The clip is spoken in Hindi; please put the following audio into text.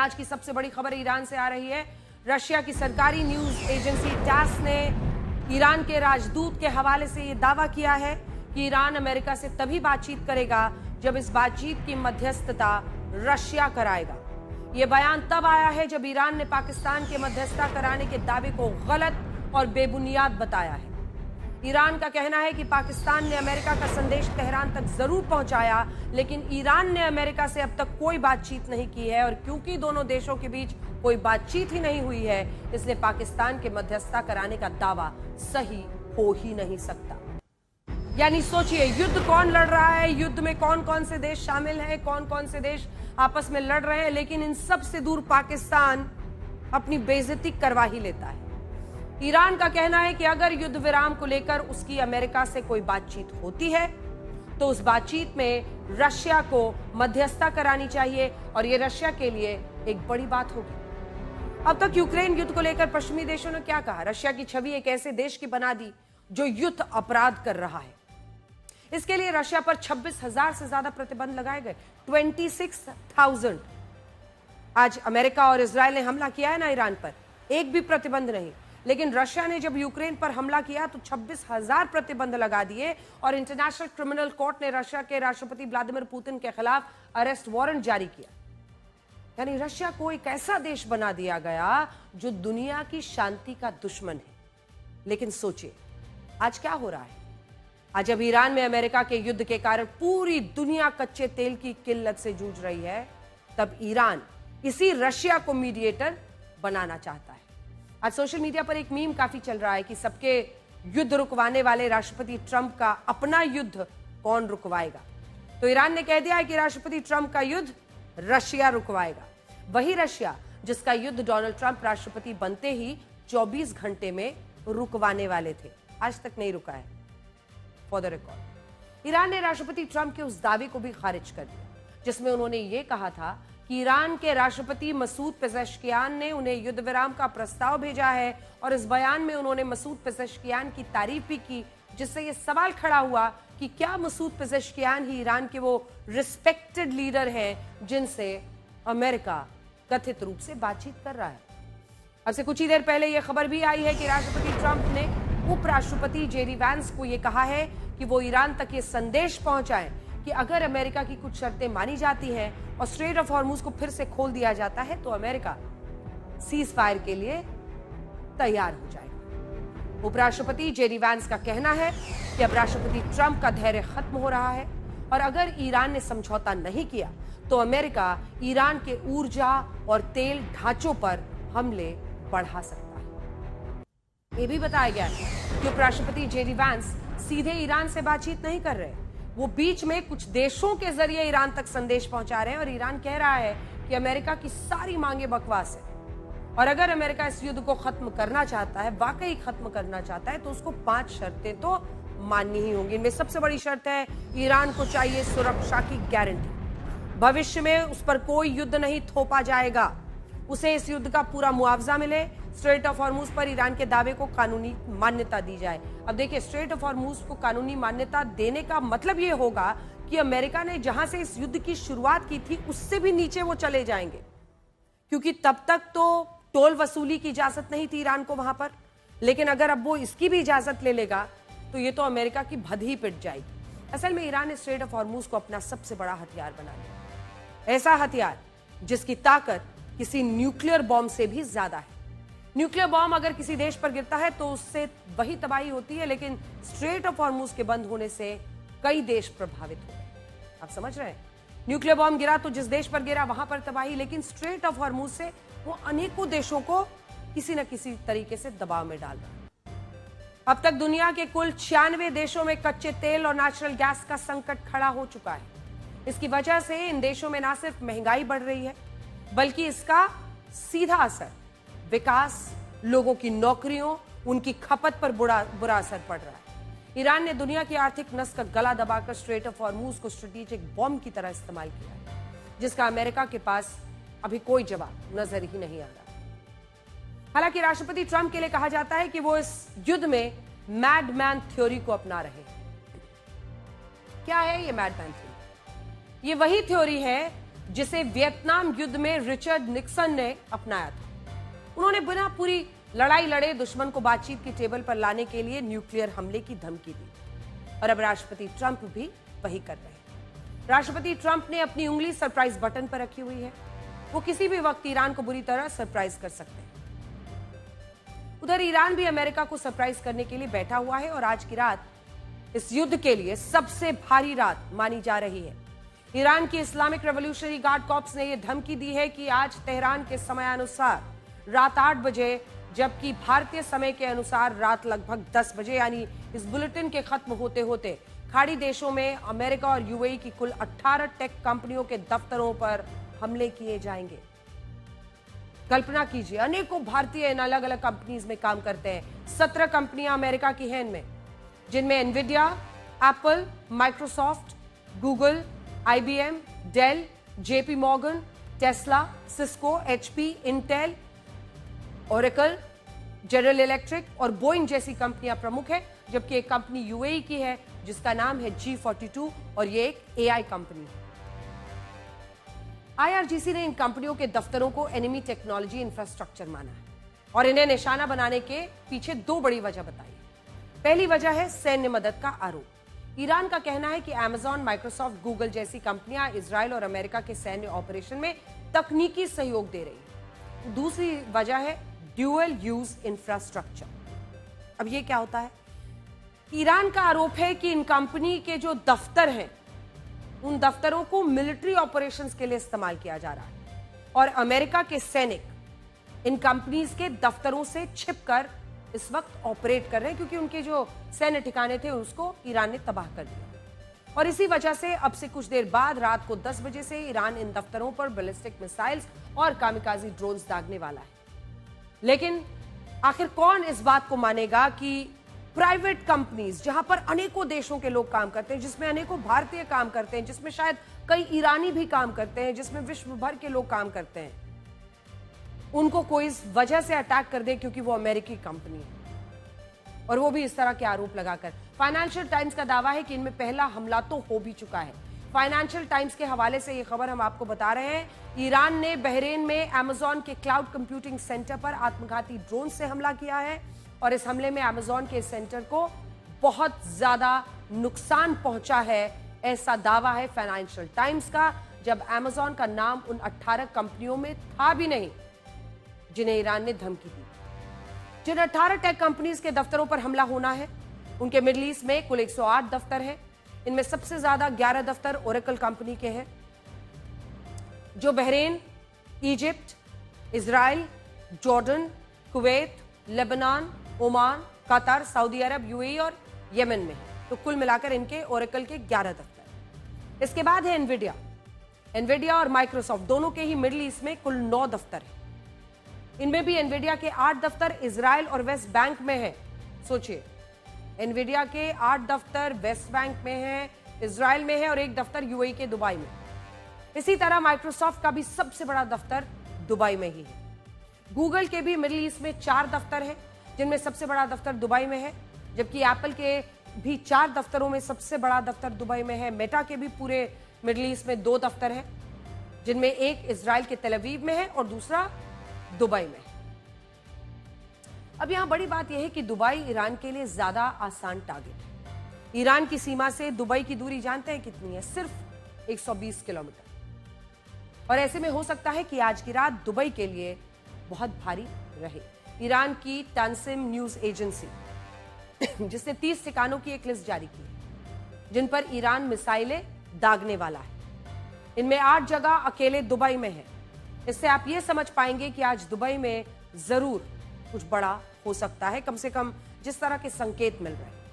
आज की सबसे बड़ी खबर ईरान से आ रही है। रशिया की सरकारी न्यूज एजेंसी टास ने ईरान के राजदूत के हवाले से यह दावा किया है कि ईरान अमेरिका से तभी बातचीत करेगा जब इस बातचीत की मध्यस्थता रशिया कराएगा। यह बयान तब आया है जब ईरान ने पाकिस्तान के मध्यस्थता कराने के दावे को गलत और बेबुनियाद बताया है। ईरान का कहना है कि पाकिस्तान ने अमेरिका का संदेश तेहरान तक जरूर पहुंचाया, लेकिन ईरान ने अमेरिका से अब तक कोई बातचीत नहीं की है और क्योंकि दोनों देशों के बीच कोई बातचीत ही नहीं हुई है, इसलिए पाकिस्तान के मध्यस्थता कराने का दावा सही हो ही नहीं सकता। यानी सोचिए, युद्ध कौन लड़ रहा है, युद्ध में कौन कौन से देश शामिल हैं, कौन कौन से देश आपस में लड़ रहे हैं, लेकिन इन सब से दूर पाकिस्तान अपनी बेइज्जती करवा ही लेता है। ईरान का कहना है कि अगर युद्ध विराम को लेकर उसकी अमेरिका से कोई बातचीत होती है तो उस बातचीत में रशिया को मध्यस्थता करानी चाहिए और यह रशिया के लिए एक बड़ी बात होगी। अब तक यूक्रेन युद्ध को लेकर पश्चिमी देशों ने क्या कहा? रशिया की छवि एक ऐसे देश की बना दी जो युद्ध अपराध कर रहा है। इसके लिए रशिया पर 26,000 से ज्यादा प्रतिबंध लगाए गए। 26,000। आज अमेरिका और इजरायल ने हमला किया है ना ईरान पर, एक भी प्रतिबंध नहीं। लेकिन रशिया ने जब यूक्रेन पर हमला किया तो 26,000 प्रतिबंध लगा दिए और इंटरनेशनल क्रिमिनल कोर्ट ने रशिया के राष्ट्रपति व्लादिमीर पुतिन के खिलाफ अरेस्ट वारंट जारी किया। यानी रशिया को एक ऐसा देश बना दिया गया जो दुनिया की शांति का दुश्मन है। लेकिन सोचिए, आज क्या हो रहा है? आज जब ईरान में अमेरिका के युद्ध के कारण पूरी दुनिया कच्चे तेल की किल्लत से जूझ रही है, तब ईरान इसी रशिया को मीडिएटर बनाना चाहता है। आज सोशल मीडिया पर एक मीम काफी चल रहा है कि सबके युद्ध रुकवाने वाले राष्ट्रपति ट्रंप का अपना युद्ध कौन रुकवाएगा। तो ईरान ने कह दिया है कि राष्ट्रपति ट्रंप का युद्ध रशिया रुकवाएगा। वही रशिया जिसका युद्ध डोनाल्ड ट्रंप राष्ट्रपति बनते ही 24 घंटे में रुकवाने वाले थे, आज तक नहीं रुका है। फॉर द रिकॉर्ड, ईरान ने राष्ट्रपति ट्रंप के उस दावे को भी खारिज कर दिया जिसमें उन्होंने ये कहा था कि ईरान के राष्ट्रपति मसूद पेज़ेश्कियान ने उन्हें युद्ध विराम का प्रस्ताव भेजा है और इस बयान में उन्होंने मसूद पेज़ेश्कियान की तारीफ भी की, जिससे यह सवाल खड़ा हुआ कि क्या मसूद पेज़ेश्कियान ही ईरान के वो रिस्पेक्टेड लीडर हैं जिनसे अमेरिका कथित रूप से बातचीत कर रहा है। अब से कुछ ही देर पहले यह खबर भी आई है कि राष्ट्रपति ट्रंप ने उपराष्ट्रपति जेडी वैंस को यह कहा है कि वो ईरान तक ये संदेश पहुंचाएं कि अगर अमेरिका की कुछ शर्तें मानी जाती हैं और स्ट्रेट ऑफ हॉर्मुज को फिर से खोल दिया जाता है तो अमेरिका सीज फायर के लिए तैयार हो जाएगा। उपराष्ट्रपति जेडी वैंस का कहना है कि अब राष्ट्रपति ट्रंप का धैर्य खत्म हो रहा है और अगर ईरान ने समझौता नहीं किया तो अमेरिका ईरान के ऊर्जा और तेल ढांचों पर हमले बढ़ा सकता है। यह भी बताया गया है कि उपराष्ट्रपति जेडी वैंस सीधे ईरान से बातचीत नहीं कर रहे, वो बीच में कुछ देशों के जरिए ईरान तक संदेश पहुंचा रहे हैं और ईरान कह रहा है कि अमेरिका की सारी मांगे बकवास है और अगर अमेरिका इस युद्ध को खत्म करना चाहता है, वाकई खत्म करना चाहता है, तो उसको 5 शर्तें तो माननी ही होंगी। इनमें सबसे बड़ी शर्त है ईरान को चाहिए सुरक्षा की गारंटी। भविष्य में उस पर कोई युद्ध नहीं थोपा जाएगा, उसे इस युद्ध का पूरा मुआवजा मिले, स्ट्रेट ऑफ हॉर्मुज पर ईरान के दावे को कानूनी मान्यता दी जाए। अब देखिए, स्ट्रेट ऑफ हॉर्मुज को कानूनी मान्यता देने का मतलब ये होगा कि अमेरिका ने जहां से इस युद्ध की शुरुआत की थी उससे भी नीचे वो चले जाएंगे, क्योंकि तब तक तो टोल वसूली की इजाजत नहीं थी ईरान को वहां पर। लेकिन अगर अब वो इसकी भी इजाजत ले लेगा तो ये तो अमेरिका की भद ही पिट जाएगी। असल में ईरान ने स्ट्रेट ऑफ हॉर्मुज को अपना सबसे बड़ा हथियार बना लिया, ऐसा हथियार जिसकी ताकत किसी न्यूक्लियर बॉम्ब से भी ज्यादा है। न्यूक्लियर बॉम्ब अगर किसी देश पर गिरता है तो उससे वही तबाही होती है, लेकिन स्ट्रेट ऑफ हॉर्मुज के बंद होने से कई देश प्रभावित हो गए। आप समझ रहे हैं? न्यूक्लियर बॉम्ब गिरा तो जिस देश पर गिरा वहां पर तबाही, लेकिन स्ट्रेट ऑफ हॉर्मुज से वो अनेकों देशों को किसी न किसी तरीके से दबाव में डाल रहा है। अब तक दुनिया के कुल 96 देशों में कच्चे तेल और नेचुरल गैस का संकट खड़ा हो चुका है। इसकी वजह से इन देशों में न सिर्फ महंगाई बढ़ रही है, बल्कि इसका सीधा असर विकास, लोगों की नौकरियों, उनकी खपत पर बुरा असर पड़ रहा है। ईरान ने दुनिया की आर्थिक नस का गला दबाकर स्ट्रेट ऑफ हॉर्मुज को स्ट्रेटेजिक बॉम्ब की तरह इस्तेमाल किया है, जिसका अमेरिका के पास अभी कोई जवाब नजर ही नहीं आ रहा। हालांकि राष्ट्रपति ट्रंप के लिए कहा जाता है कि वो इस युद्ध में मैडमैन थ्योरी को अपना रहे हैं। क्या है ये मैडमैन थ्योरी? ये वही थ्योरी है जिसे वियतनाम युद्ध में रिचर्ड निक्सन ने अपनाया था। उन्होंने बिना पूरी लड़ाई लड़े दुश्मन को बातचीत की टेबल पर लाने के लिए न्यूक्लियर हमले की धमकी दी और अब राष्ट्रपति ट्रंप भी वही कर रहे हैं। राष्ट्रपति ट्रंप ने अपनी उंगली सरप्राइज बटन पर रखी हुई है। वो किसी भी वक्त ईरान को बुरी तरह सरप्राइज कर सकते हैं। उधर ईरान भी अमेरिका को सरप्राइज करने के लिए बैठा हुआ है और आज की रात इस युद्ध के लिए सबसे भारी रात मानी जा रही है। ईरान की इस्लामिक रेवोल्यूशनरी गार्ड कॉर्प्स ने यह धमकी दी है कि आज तेहरान के समयानुसार रात 8 बजे, जबकि भारतीय समय के अनुसार रात लगभग 10 बजे, यानी इस बुलेटिन के खत्म होते होते खाड़ी देशों में अमेरिका और यूएई की कुल 18 टेक कंपनियों के दफ्तरों पर हमले किए जाएंगे। कल्पना कीजिए, अनेकों भारतीय इन अलग अलग कंपनीज में काम करते हैं। 17 कंपनियां अमेरिका की हैं इनमें, जिनमें Nvidia, Apple, Microsoft, Google, IBM, Dell, JP Morgan, Tesla, Cisco, HP, Intel, Oracle, General Electric और बोइंग जैसी कंपनियां प्रमुख हैं। जबकि एक कंपनी यूएई की है जिसका नाम है G42 और ये एक एआई कंपनी है। आईआरजीसी ने इन कंपनियों के दफ्तरों को एनिमी टेक्नोलॉजी इंफ्रास्ट्रक्चर माना है और इन्हें निशाना बनाने के पीछे 2 बड़ी वजह बताई है। पहली वजह है सैन्य मदद का आरोप। ईरान का कहना है कि अमेजॉन, माइक्रोसॉफ्ट, गूगल जैसी कंपनियां इजराइल और अमेरिका के सैन्य ऑपरेशन में तकनीकी सहयोग दे रही है। दूसरी वजह है ड्यूअल यूज इंफ्रास्ट्रक्चर। अब ये क्या होता है? ईरान का आरोप है कि इन कंपनी के जो दफ्तर हैं, उन दफ्तरों को मिलिट्री ऑपरेशंस के लिए इस्तेमाल किया जा रहा है और अमेरिका के सैनिक इन कंपनीज के दफ्तरों से छिपकर इस वक्त ऑपरेट कर रहे हैं, क्योंकि उनके जो सैन्य ठिकाने थे उसको ईरान ने तबाह कर दिया। और इसी वजह से अब से कुछ देर बाद रात को 10 बजे से ईरान इन दफ्तरों पर बैलिस्टिक मिसाइल्स और कामिकाजी ड्रोन्स दागने वाला है। लेकिन आखिर कौन इस बात को मानेगा कि प्राइवेट कंपनीज, जहां पर अनेकों देशों के लोग काम करते हैं, जिसमें अनेकों भारतीय काम करते हैं, जिसमें शायद कई ईरानी भी काम करते हैं, जिसमें विश्व भर के लोग काम करते हैं, उनको कोई इस वजह से अटैक कर दे क्योंकि वो अमेरिकी कंपनी है और वो भी इस तरह के आरोप लगाकर। फाइनेंशियल टाइम्स का दावा है कि इनमें पहला हमला तो हो भी चुका है। फाइनेंशियल टाइम्स के हवाले से ये खबर हम आपको बता रहे हैं। ईरान ने बहरीन में अमेजॉन के क्लाउड कंप्यूटिंग सेंटर पर आत्मघाती ड्रोन से हमला किया है और इस हमले में अमेजॉन के सेंटर को बहुत ज्यादा नुकसान पहुंचा है, ऐसा दावा है फाइनेंशियल टाइम्स का, जब अमेजॉन का नाम उन 18 कंपनियों में था भी नहीं जिन्हें ईरान ने धमकी दी। जिन 18 टेक कंपनीज के दफ्तरों पर हमला होना है, उनके मिडिल ईस्ट में कुल 108 दफ्तर हैं। इनमें सबसे ज्यादा 11 दफ्तर ओरेकल कंपनी के हैं, जो Bahrain, Egypt, Israel, Jordan, Kuwait, Lebanon, Oman, Qatar, Saudi Arabia, UAE और यमन में है। तो कुल मिलाकर इनके ओरेकल के 11 दफ्तर। इसके बाद है एनविडिया और माइक्रोसॉफ्ट, दोनों के ही मिडिल ईस्ट में कुल 9 दफ्तर हैं। इनमें भी एनविडिया के 8 दफ्तर इजराइल और वेस्ट बैंक में है। सोचिए, एनविडिया के 8 दफ्तर वेस्ट बैंक में है, इजराइल में है और एक दफ्तर यूएई के दुबई में। इसी तरह माइक्रोसॉफ्ट का भी सबसे बड़ा दफ्तर दुबई में ही है। गूगल के भी मिडिल ईस्ट में 4 दफ्तर हैं, जिनमें सबसे बड़ा दफ्तर दुबई में है, जबकि एप्पल के भी 4 दफ्तरों में सबसे बड़ा दफ्तर दुबई में है। मेटा के भी पूरे मिडिल ईस्ट में 2 दफ्तर हैं, जिनमें एक इजराइल के तेल अवीव में है और दूसरा दुबई में। अब यहां बड़ी बात यह है कि दुबई ईरान के लिए ज्यादा आसान टारगेट है। ईरान की सीमा से दुबई की दूरी जानते हैं कितनी है? सिर्फ 120 किलोमीटर। और ऐसे में हो सकता है कि आज की रात दुबई के लिए बहुत भारी रहे। ईरान की तानसिम न्यूज एजेंसी जिसने 30 ठिकानों की एक लिस्ट जारी की है जिन पर ईरान मिसाइलें दागने वाला है। इनमें 8 जगह अकेले दुबई में है। इससे आप ये समझ पाएंगे कि आज दुबई में जरूर कुछ बड़ा हो सकता है, कम से कम जिस तरह के संकेत मिल रहे हैं।